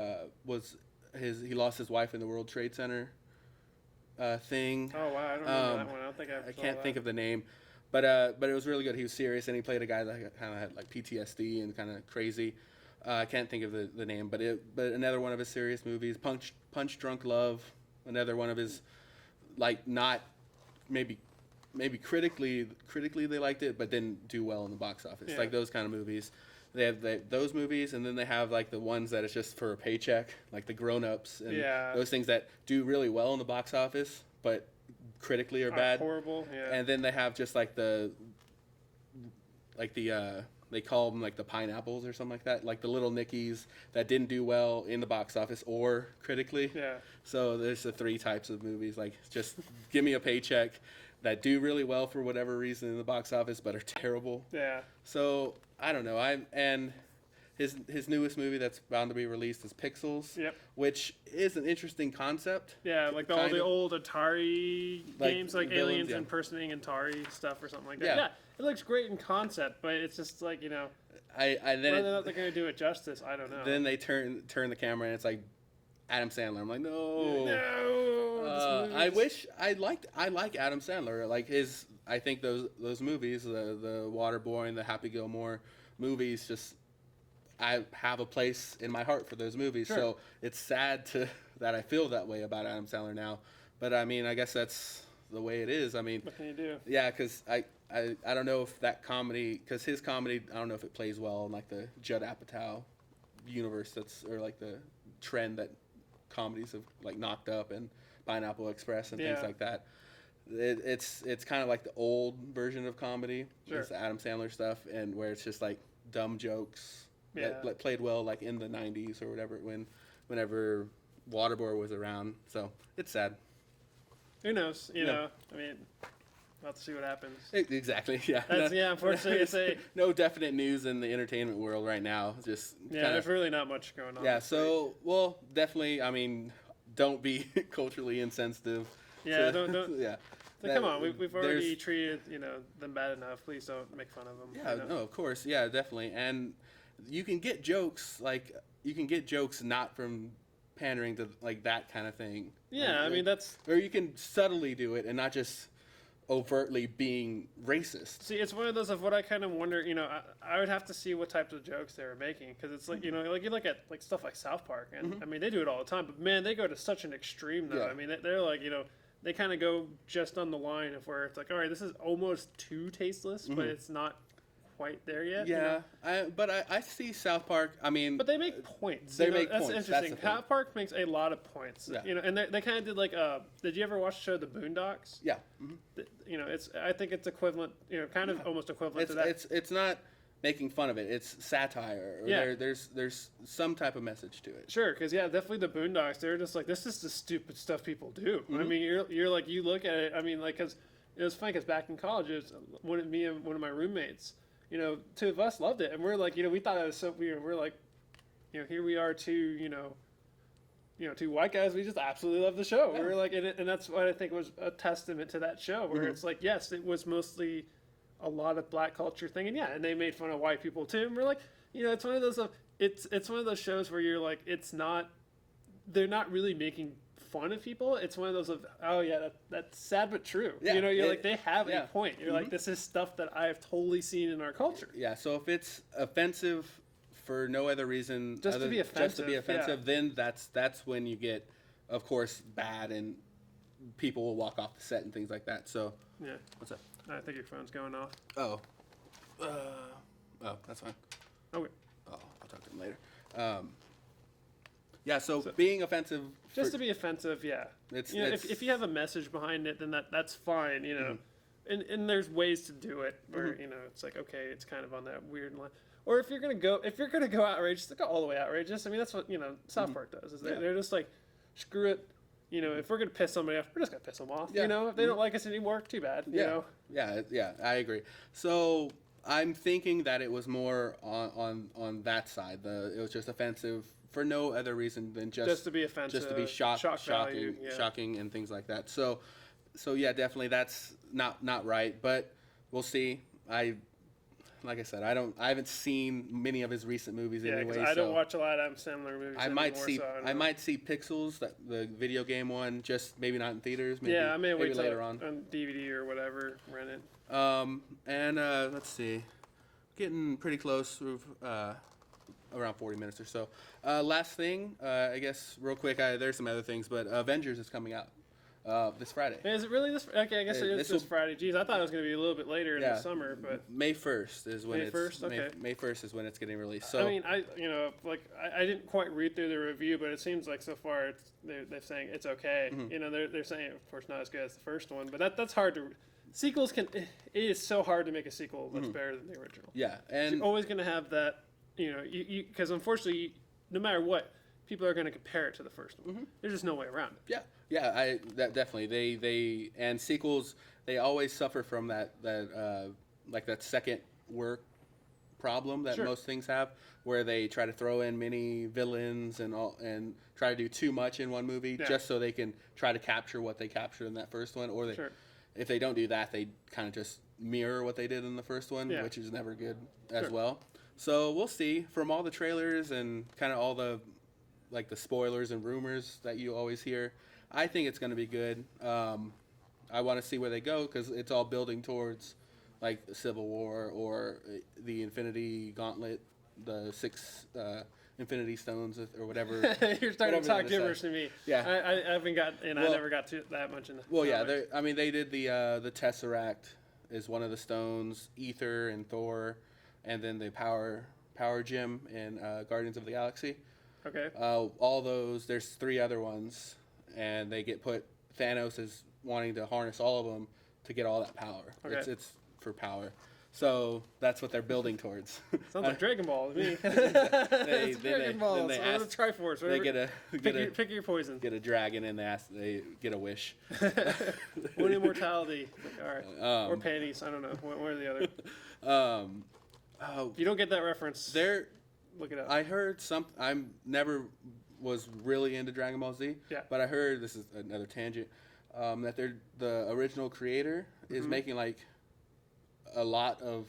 lost his wife in the World Trade Center thing. Oh wow, I don't remember that one. I don't think I can't think of the name, but it was really good. He was serious, and he played a guy that kind of had like PTSD and kind of crazy. I can't think of the name, but another one of his serious movies. Punch Drunk Love, another one of his, like, not maybe critically they liked it, but didn't do well in the box office. Like those kind of movies. They have those movies, and then they have like the ones that it's just for a paycheck, like the Grown Ups, and those things that do really well in the box office, but critically are bad, horrible. Yeah. And then they have just like they call them like the pineapples or something like that, like the Little Nickies that didn't do well in the box office or critically. Yeah. So there's the 3 types of movies, like just give me a paycheck, that do really well for whatever reason in the box office, but are terrible. Yeah. So I don't know. And his newest movie that's bound to be released is Pixels. Yep. Which is an interesting concept. Yeah, like all the old Atari games, like aliens impersonating Atari stuff or something like that. Yeah, it looks great in concept, but it's just like, whether or not they're going to do it justice, I don't know. Then they turn the camera and it's like Adam Sandler. I'm like, no. I like Adam Sandler. Like I think those movies, the Waterboy and the Happy Gilmore movies, just I have a place in my heart for those movies. Sure. So it's sad that I feel that way about Adam Sandler now. But I mean, I guess that's the way it is. I mean, what can you do? Yeah, because I don't know if that comedy, because his comedy, I don't know if it plays well in like the Judd Apatow universe. Or like the trend that comedies have like knocked up, and Pineapple Express and things like that. It's kind of like the old version of comedy. Sure. It's the Adam Sandler stuff, and where it's just like dumb jokes that played well like in the 90s or whatever, whenever Waterboy was around. So it's sad. Who knows? You know, I mean, we'll have to see what happens. Exactly. Yeah. Unfortunately, it's no definite news in the entertainment world right now. Just there's really not much going on. Yeah. So definitely. I mean, don't be culturally insensitive. Yeah. Don't. Yeah. So come on, we've already treated them bad enough. Please don't make fun of them. Yeah. No. Of course. Yeah. Definitely. And you can get jokes not from pandering to like that kind of thing. Yeah. I mean, that's. Or you can subtly do it and not just overtly being racist. See, it's one of those of what I kind of wonder. I would have to see what types of jokes they were making, because it's like, like you look at like stuff like South Park, and I mean they do it all the time, but man, they go to such an extreme though. I mean they're like, they kind of go just on the line of where it's like, all right, this is almost too tasteless, but it's not quite there yet. Yeah, I see South Park. I mean, but they make points. They make that's points. Interesting. South Park makes a lot of points. Yeah. And they kind of did like. Did you ever watch the show The Boondocks? Yeah. I think it's equivalent. Kind of almost equivalent to that. It's not making fun of it. It's satire. There's some type of message to it. Sure, because definitely the Boondocks. They're just like, this is the stupid stuff people do. I mean, you're like, you look at it. I mean, like, because it was funny, because back in college, it was me and one of my roommates. Two of us loved it, and we're like, we thought it was so weird. We're like, here we are, two white guys. We just absolutely love the show. Yeah. We're like, and that's what I think was a testament to that show, where it's like, yes, it was mostly a lot of black culture thing, and they made fun of white people too. And we're like, it's one of those it's one of those shows where you're like, they're not really making fun of people. It's one of those that's sad but true. Yeah, you're like, they have a point. You're like, this is stuff that I've totally seen in our culture. Yeah, so if it's offensive for no other reason, just to be offensive, then that's when you get, of course, bad, and people will walk off the set and things like that. So what's up? I think your phone's going off. Oh, that's fine. Okay. I'll talk to him later. So being offensive... Just to be offensive, yeah. If you have a message behind it, then that's fine, And there's ways to do it where, it's like, okay, it's kind of on that weird line. Or if you're gonna go outrageous, go all the way outrageous. I mean, that's what, South Park does. They're just like, screw it. If we're gonna piss somebody off, we're just gonna piss them off. Yeah. If they don't like us anymore, too bad. Yeah, I agree. So I'm thinking that it was more on that side. It was just offensive for no other reason than just to be offensive, just to be shocking, and things like that. So definitely that's not right. But we'll see. Like I said, I haven't seen many of his recent movies anyway. I don't watch a lot of Adam Sandler movies. I might see Pixels, the video game one, just maybe not in theaters. Maybe, I may wait later on DVD or whatever, rent it. And let's see, getting pretty close. Around 40 minutes or so. Last thing, I guess, real quick. There's some other things, but Avengers is coming out this Friday. Is it really this? Okay, I guess it is this Friday. Jeez, I thought it was going to be a little bit later in the summer, but May 1st is when May 1st. Okay. May 1st is when it's getting released. So I mean, I didn't quite read through the review, but it seems like so far they're saying it's okay. They're saying, of course, not as good as the first one, but that's hard to. Sequels it is so hard to make a sequel that's better than the original. Yeah, and so you're always going to have that. Because unfortunately, no matter what, people are going to compare it to the first one. There's just no way around it. Yeah. Definitely. They and sequels, they always suffer from that second work problem that most things have, where they try to throw in many villains and try to do too much in one movie just so they can try to capture what they captured in that first one, or if they don't do that, they kind of just mirror what they did in the first one, which is never good as well. So we'll see. From all the trailers and kind of all the spoilers and rumors that you always hear, I think it's going to be good. I want to see where they go, because it's all building towards like Civil War or the Infinity Gauntlet, the 6 Infinity Stones or whatever. You're starting to talk gibberish to me. Yeah, I haven't got, I never got to that much in the. Well, they did the Tesseract is one of the stones, Ether and Thor. And then the power gem in Guardians of the Galaxy. Okay. All those, there's 3 other ones, and they get put. Thanos is wanting to harness all of them to get all that power. Okay. It's for power. So that's what they're building towards. Sounds like Dragon Ball to me. Dragon Balls. Then the Triforce. Whatever. They pick your poison. Get a dragon, and they get a wish. One immortality. All right. Or panties. I don't know. One or the other. If you don't get that reference, look it up. I heard I never was really into Dragon Ball Z. Yeah. But I heard, this is another tangent, that the original creator is making like a lot of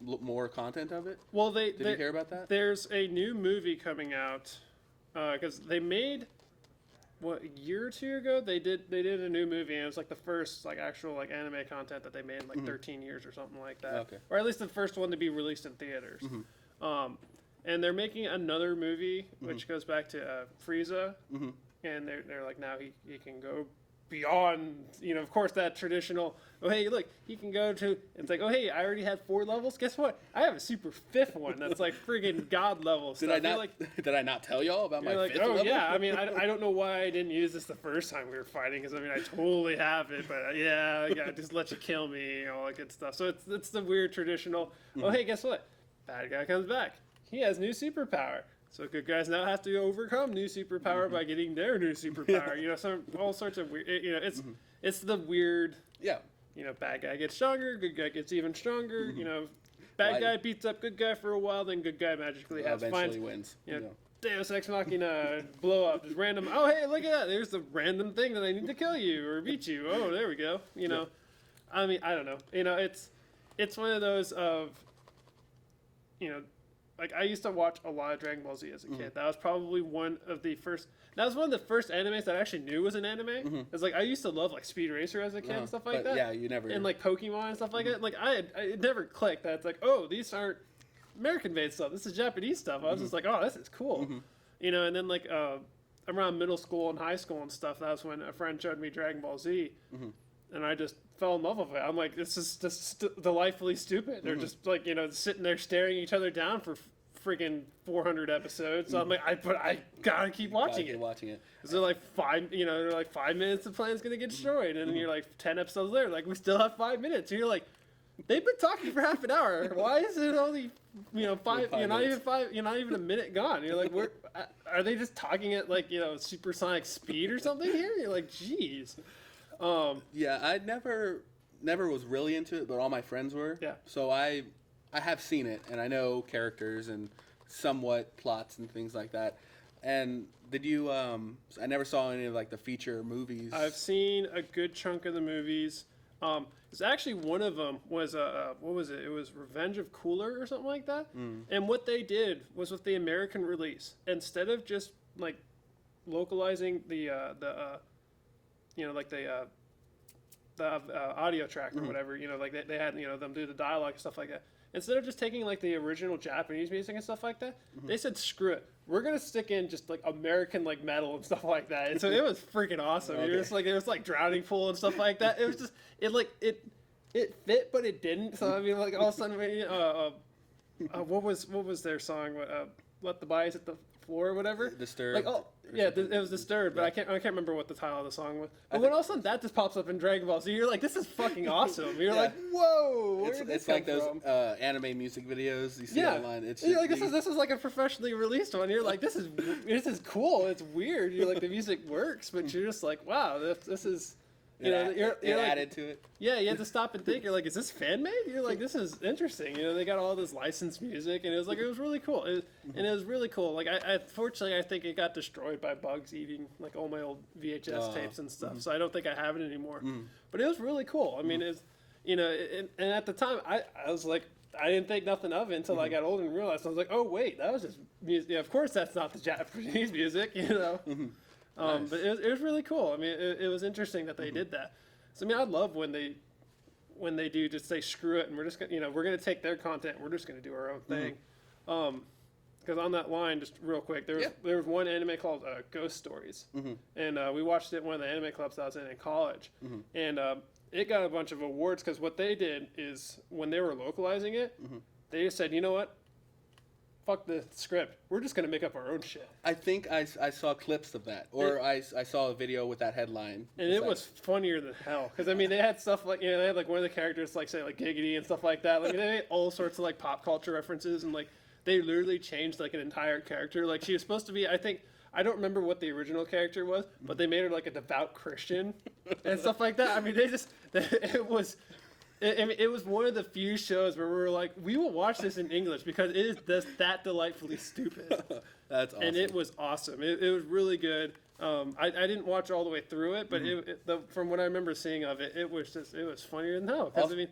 more content of it. Well, did you hear about that? There's a new movie coming out because they made what, a year or two ago, they did a new movie, and it was like the first like actual like anime content that they made in like 13 years or something like that. Okay. Or at least the first one to be released in theaters. And they're making another movie, which goes back to Frieza, and they're like, now he can go beyond, of course, that traditional, oh, hey, look, he can go to, it's like, oh, hey, I already had 4 levels. Guess what? I have a super 5th one that's like friggin' God level stuff. Did I not tell y'all about my 5th level? Oh, yeah. I mean, I don't know why I didn't use this the first time we were fighting, because, I mean, I totally have it, but yeah, just let you kill me, all that good stuff. So it's the weird traditional, oh, hey, guess what? Bad guy comes back. He has new superpower. So good guys now have to overcome new superpower by getting their new superpower. All sorts of weird. It's the weird. Yeah. Bad guy gets stronger. Good guy gets even stronger. Bad guy beats up good guy for a while, then good guy magically eventually wins. Deus Ex Machina, blow up, just random. Oh hey, look at that! There's the random thing that I need to kill you or beat you. Oh, there we go. I mean, I don't know. It's one of those of. Like, I used to watch a lot of Dragon Ball Z as a kid. That was probably one of the first animes that I actually knew was an anime. It's like, I used to love, like, Speed Racer as a kid and stuff like that. Yeah, you never... And, like, Pokemon and stuff like that. Like, it never clicked that it's like, oh, these aren't American-made stuff. This is Japanese stuff. I was just like, oh, this is cool. And then, like, around middle school and high school and stuff, that was when a friend showed me Dragon Ball Z. And I just fell in love with it. I'm like, this is just delightfully stupid. They're just like, sitting there staring each other down for freaking 400 episodes. So I'm like, I gotta keep watching it. Because they're like 5 minutes the planet's gonna get destroyed, and then you're like 10 episodes later, like we still have 5 minutes. And you're like, they've been talking for half an hour. Why is it only 5? You're not even 5. You're not even a minute gone. You're like, are they just talking at like supersonic speed or something here? You're like, geez. Yeah, I never was really into it, but all my friends were. Yeah. So I have seen it, and I know characters and somewhat plots and things like that. And did you? I never saw any of like the feature movies. I've seen a good chunk of the movies. It's actually one of them was what was it? It was Revenge of Cooler or something like that. And what they did was with the American release, instead of just like localizing the audio track or whatever, like they had, them do the dialogue and stuff like that. Instead of just taking like the original Japanese music and stuff like that, they said, screw it. We're going to stick in just like American like metal and stuff like that. And so it was freaking awesome. Okay. It was like Drowning Pool and stuff like that. It was just, it fit, but it didn't. So I mean, like all of a sudden, what was their song? Let the Bias hit the floor or whatever. Disturbed. Like, it was Disturbed, but I can't remember what the title of the song was. But when all of a sudden that just pops up in Dragon Ball Z, you're like, this is fucking awesome. You're like, whoa, where did this come from? It's like those anime music videos you see online. You're like, this is like a professionally released one. You're like, this is cool. It's weird. You're like, the music works, but you're just like, wow, this is. You're added to it. Yeah, you have to stop and think. You're like, is this fan made? You're like, this is interesting. They got all this licensed music, and it was really cool. And it was really cool. Like, fortunately, I think it got destroyed by bugs eating like all my old VHS tapes and stuff. So I don't think I have it anymore. But it was really cool. I mean, and at the time, I was like, I didn't think nothing of it until I got older and realized. I was like, oh wait, that was just music. Yeah, of course, that's not the Japanese music. Nice. But it was really cool. I mean, it was interesting that they did that. So I mean, I love when they do just say screw it, and we're just gonna, we're gonna take their content, and we're just gonna do our own thing. Because on that line, just real quick, there was one anime called Ghost Stories, and we watched it at one of the anime clubs I was in college, and it got a bunch of awards because what they did is when they were localizing it, they just said, you know what? Fuck the script. We're just gonna make up our own shit. I think I saw clips of that, or I saw a video with that headline, and it was funnier than hell. Because I mean, they had stuff like they had like one of the characters like say like giggity and stuff like that. Like they made all sorts of like pop culture references, and like they literally changed like an entire character. Like she was supposed to be, I don't remember what the original character was, but they made her like a devout Christian and stuff like that. I mean, it was one of the few shows where we were like, we will watch this in English because it is just that delightfully stupid. That's awesome. And it was awesome. It was really good. I didn't watch all the way through it, but from what I remember seeing of it, it was funnier than hell. Because I mean,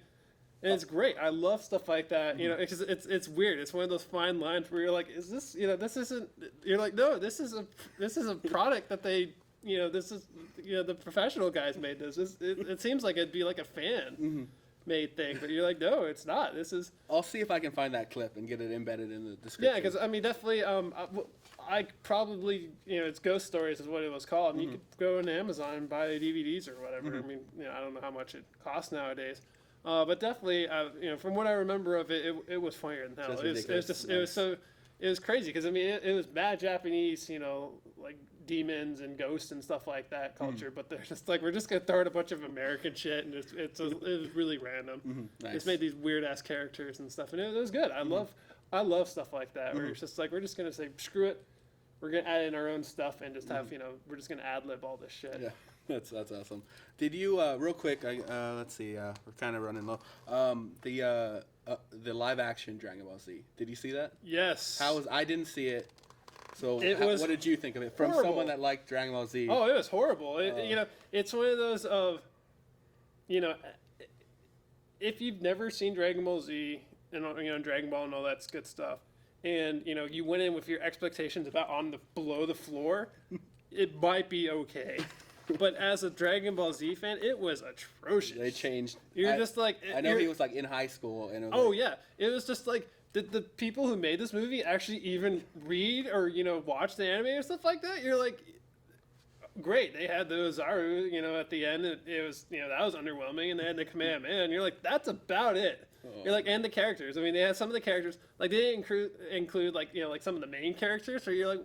and it's great. I love stuff like that. Because it's weird. It's one of those fine lines where you're like, is this? This isn't. You're like, no, this is a product that they this is, the professional guys made this. It seems like it'd be like a fan made thing, but you're like, no, it's not. This is. I'll see if I can find that clip and get it embedded in the description. Yeah, because I mean, definitely. I probably, it's Ghost Stories is what it was called. And you could go on Amazon and buy DVDs or whatever. I mean, I don't know how much it costs nowadays. But definitely, from what I remember of it, it was funnier than hell. It was crazy because I mean, it was bad Japanese, like demons and ghosts and stuff like that culture. But they're just like, we're just gonna throw in a bunch of American shit, and it was really random. Nice. It's made these weird ass characters and stuff, and it was good. I love stuff like that where it's just like, we're just gonna say screw it. We're gonna add in our own stuff and just have we're just gonna ad lib all this shit. Yeah, that's awesome. Did you real quick? Let's see. We're kind of running low. The live action Dragon Ball Z. Did you see that? Yes. I didn't see it. So what did you think of it from horrible. someone that liked Dragon Ball Z? Oh, it was horrible. It's one of those of, if you've never seen Dragon Ball Z and Dragon Ball and all that good stuff. And, you went in with your expectations about below the floor, it might be okay. But as a Dragon Ball Z fan, it was atrocious. They changed. You're just like... I know he was like in high school. And yeah. It was just like, did the people who made this movie actually even read or, watch the anime or stuff like that? You're like, great. They had the Ozaru, at the end. It was, that was underwhelming. And they had the Kamehameha. And you're like, that's about it. You're like, and the characters. I mean, they had some of the characters, like they didn't include like like some of the main characters. So you're like,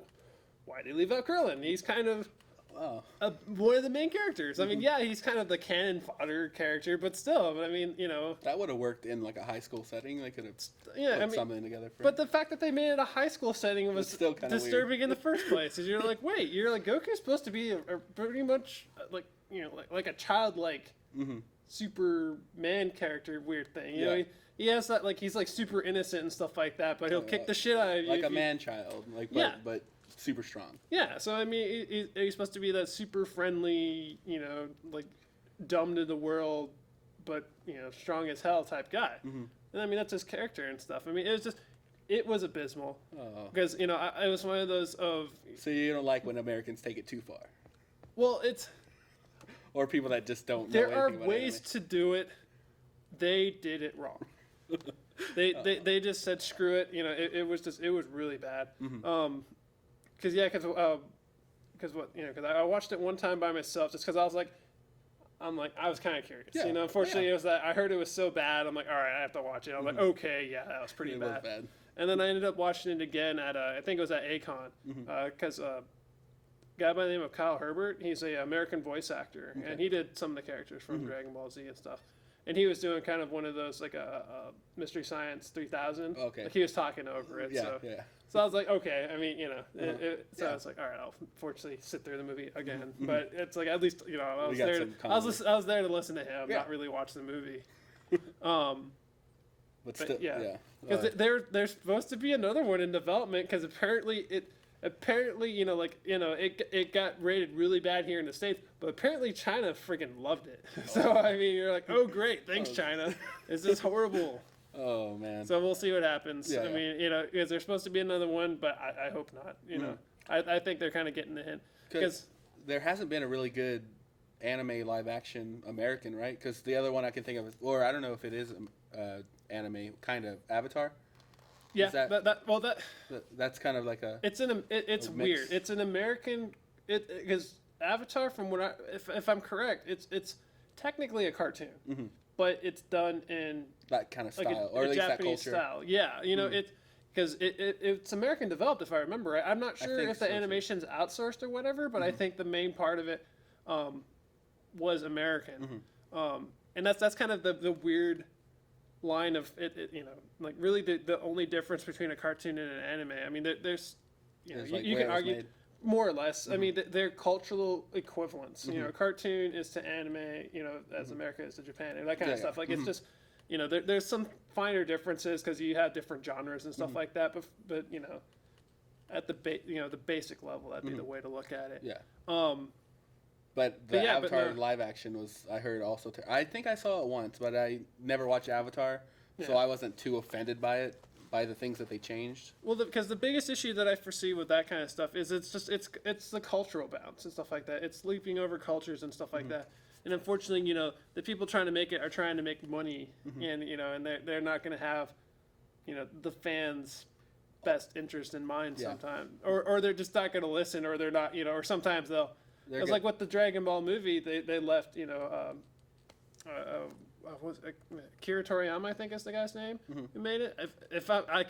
why did they leave out Krillin? He's kind of one of the main characters. I mean, yeah, he's kind of the cannon fodder character, but still, I mean, that would have worked in like a high school setting. They could have put something together. But the fact that they made it a high school setting was still kind of disturbing weird. In the first place. Is you're like, wait, you're like Goku's supposed to be a pretty much like like a childlike. Superman character weird thing. He has that, like, he's like super innocent and stuff like that, but he'll kick the shit out of you. Like a man-child, but super strong. Yeah, so I mean, he's supposed to be that super friendly, like dumb to the world, but strong as hell type guy. And I mean, that's his character and stuff. I mean, it was abysmal because it was one of those of. So you don't like when Americans take it too far? Well, it's. Or people that just don't know There are ways to do it. They did it wrong. They just said screw it. It was really bad. Because I watched it one time by myself just because I was kind of curious. Yeah. Unfortunately, it was that I heard it was so bad. I'm like, all right, I have to watch it. I'm like, okay, yeah, that was pretty bad. Was bad. And then I ended up watching it again at I think it was at Acon because. Guy by the name of Kyle Herbert, he's an American voice actor, and he did some of the characters from Dragon Ball Z and stuff. And he was doing kind of one of those, like a Mystery Science 3000. Okay. Like he was talking over it. Yeah. So I was like, okay. I mean, so I was like, all right, I'll fortunately sit through the movie again. But it's like, at least, I was there to listen to him, not really watch the movie. But still, yeah. Because there's supposed to be another one in development, because apparently it got rated really bad here in the States, but apparently China freaking loved it. So, I mean, you're like, oh, great. Thanks, China. This is horrible. Oh, man. So we'll see what happens. Yeah, I mean, because there's supposed to be another one, but I hope not. I think they're kind of getting the hint. Because there hasn't been a really good anime live action American, right? Because the other one I can think of is, or I don't know if it is anime, kind of Avatar. Yeah, that's kind of like a. It's weird. It's an American. Because Avatar, from what if I'm correct, it's technically a cartoon, but it's done in that kind of style, like or at least Japanese that culture. Style. Yeah, because it's American developed, if I remember right. I'm not sure if the animation's outsourced or whatever, but I think the main part of it was American, and that's kind of the weird line of it, like really the only difference between a cartoon and an anime. I mean, there's you can argue made. More or less. I mean, they're cultural equivalents. A cartoon is to anime, as America is to Japan, and that kind of stuff. Like it's just, there's some finer differences because you have different genres and stuff like that. But at the the basic level, that'd be the way to look at it. Yeah. But the Avatar live action was, I heard, also. I think I saw it once, but I never watched Avatar, so I wasn't too offended by it. by the things that they changed? Well, because the biggest issue that I foresee with that kind of stuff is it's the cultural bounce and stuff like that. It's leaping over cultures and stuff like that. And unfortunately, the people trying to make it are trying to make money, and and they're not going to have, the fans' best interest in mind sometimes, or they're just not going to listen, or they're not, or sometimes they'll. It's like with the Dragon Ball movie, they left, Akira Toriyama, I think is the guy's name, who made it. I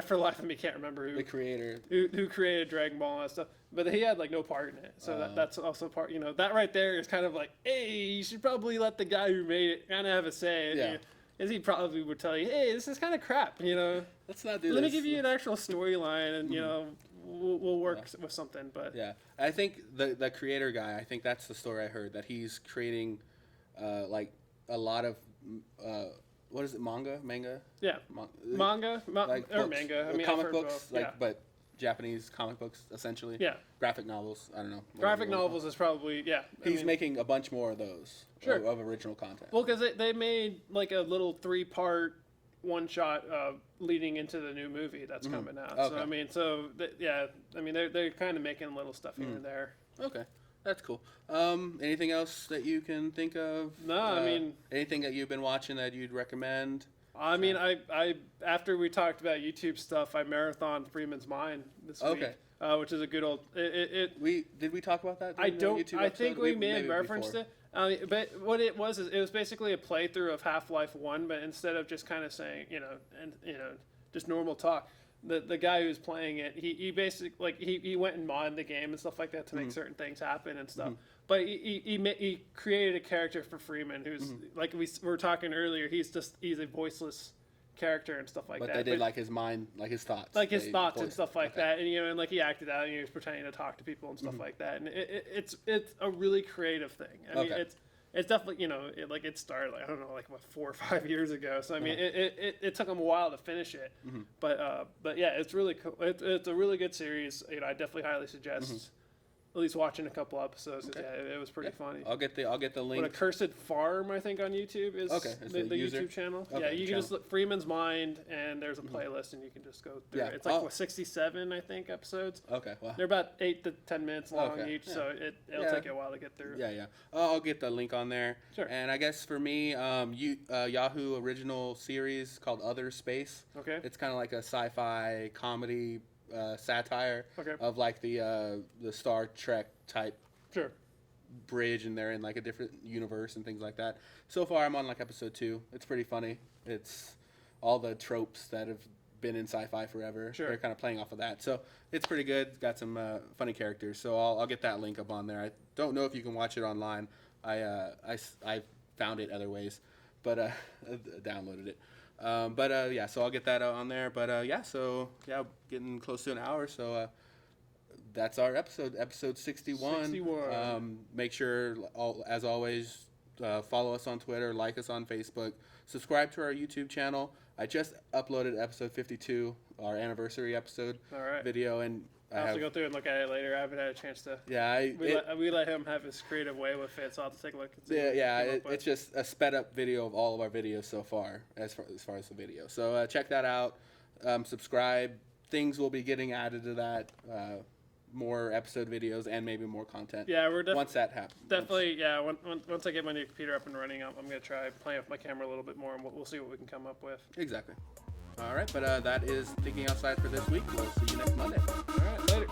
for the life of me can't remember who the creator who created Dragon Ball and that stuff. But he had like no part in it, so that's also part. That right there is kind of like, hey, you should probably let the guy who made it kind of have a say. Yeah. As he probably would tell you, hey, this is kind of crap. Let's not do this. Let me give you an actual storyline, and we'll work with something. But yeah, I think the creator guy. I think that's the story I heard, that he's creating, like a lot of, what is it, manga? Yeah, manga or manga. I mean, comic books, but Japanese comic books essentially. Yeah. Graphic novels. I don't know. Graphic novels is probably He's making a bunch more of those. Sure. Of original content. Well, because they made like a little 3-part one shot leading into the new movie that's coming out. Okay. So they're kind of making little stuff here and there. Okay. That's cool. Anything else that you can think of? No, anything that you've been watching that you'd recommend? I after we talked about YouTube stuff, I marathoned Freeman's Mind this week, which is a good old. Did we talk about that? I think we may have referenced it. But what it was is it was basically a playthrough of Half-Life 1, but instead of just kind of saying just normal talk. The guy who's playing it, he basically he went and modded the game and stuff like that to make certain things happen and stuff. But he created a character for Freeman who's like we were talking earlier. He's a voiceless character and stuff like that. But they did like his mind, like his thoughts, and stuff like that. And and like he acted out and he was pretending to talk to people and stuff like that. And it's a really creative thing. It's definitely, it started, I don't know, 4 or 5 years ago. So, it took them a while to finish it. But yeah, it's really cool. It's a really good series. I definitely highly suggest at least watching a couple episodes. Okay. Yeah, it was pretty funny. I'll get the link. What, Accursed Farm, I think, on YouTube is the YouTube channel. Okay, yeah, you can just look Freeman's Mind, and there's a playlist, and you can just go through it. It's 67, I think, episodes. Okay, wow. They're about 8 to 10 minutes long each, so it'll take you a while to get through. Yeah. I'll get the link on there. Sure. And I guess for me, Yahoo original series called Other Space. Okay. It's kind of like a sci-fi comedy satire of like the Star Trek type bridge, and they're in like a different universe and things like that. So far I'm on like episode 2. It's pretty funny. It's all the tropes that have been in sci-fi forever. They're kind of playing off of that, so it's pretty good. It's got some funny characters, so I'll get that link up on there. I don't know if you can watch it online. I found it other ways, but I downloaded it. So I'll get that on there. But getting close to an hour. So that's our episode 61. Make sure, as always, follow us on Twitter, like us on Facebook, subscribe to our YouTube channel. I just uploaded episode 52, our anniversary episode video, and I'll have to go through and look at it later. I haven't had a chance to. Yeah, we let him have his creative way with it, so I'll have to take a look. It's just a sped up video of all of our videos so far, as far as the video. So check that out. Subscribe. Things will be getting added to that. More episode videos and maybe more content. Yeah, once that happens. Definitely, Once I get my new computer up and running, I'm gonna try playing with my camera a little bit more, and we'll see what we can come up with. Exactly. All right, but that is Thinking Outside for this week. We'll see you next Monday. All right, later.